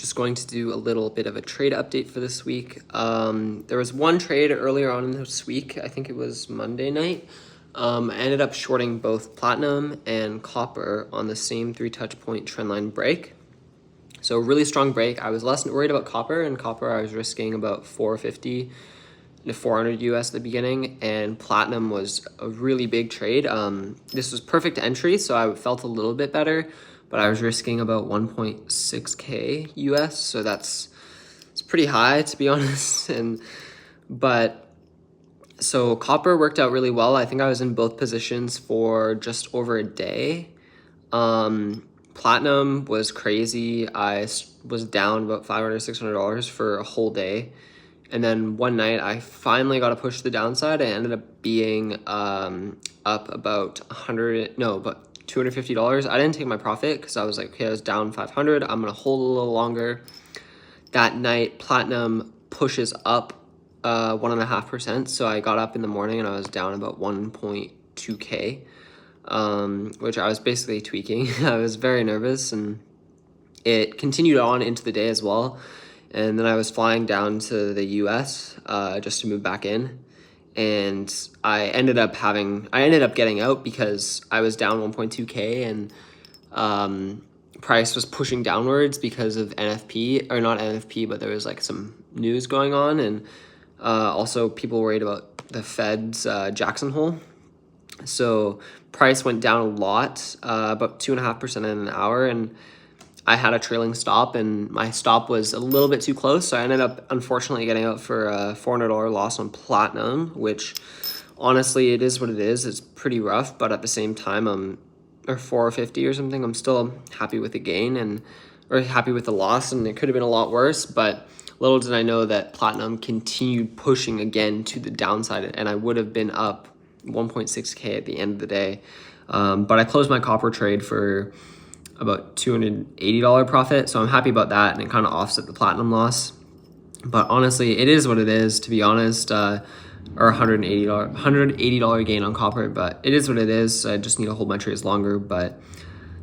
just going to do a little bit of a trade update for this week. There was one trade earlier on in this week, I think it was Monday night. I ended up shorting both platinum and copper on the same 3 touch point trendline break. So really strong break. I was less worried about copper, and copper I was risking about 450 to 400 US at the beginning, and platinum was a really big trade. This was perfect entry, so I felt a little bit better, but I was risking about 1.6K US, so it's pretty high, to be honest. So copper worked out really well. I think I was in both positions for just over a day. Platinum was crazy. I was down about $500, $600 for a whole day. And then one night I finally got to push the downside. I ended up being up about $250. I didn't take my profit because I was like, okay, I was down 500. I'm going to hold a little longer. That night, platinum pushes up 1.5%. So I got up in the morning and I was down about 1.2K, which I was basically tweaking. I was very nervous, and it continued on into the day as well. And then I was flying down to the US just to move back in. And I ended up getting out because I was down 1.2K, and price was pushing downwards because of NFP, or not NFP, but there was like some news going on. And also people worried about the Fed's Jackson Hole. So price went down a lot, about 2.5% in an hour, and I had a trailing stop, and my stop was a little bit too close, so I ended up unfortunately getting out for a $400 loss on platinum, which honestly, it is what it is. It's pretty rough, but at the same time, or 450 or something, I'm still happy with the gain, or happy with the loss, and it could have been a lot worse, but little did I know that platinum continued pushing again to the downside, and I would have been up 1.6K at the end of the day. But I closed my copper trade for about $280 profit, so I'm happy about that, and it kind of offset the platinum loss. But honestly, it is what it is, to be honest, or $180 gain on copper, but it is what it is. I just need to hold my trades longer, but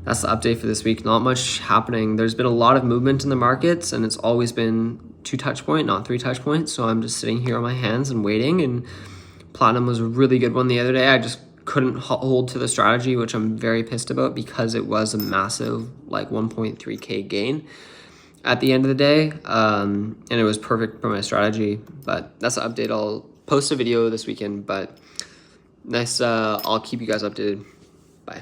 that's the update for this week. Not much happening. There's been a lot of movement in the markets, and it's always been 2 touch point, not 3 touch points, so I'm just sitting here on my hands and waiting, and platinum was a really good one the other day. I just couldn't hold to the strategy, which I'm very pissed about because it was a massive like 1.3K gain at the end of the day, and it was perfect for my strategy. But that's the update. I'll post a video this weekend, but nice. I'll keep you guys updated. Bye.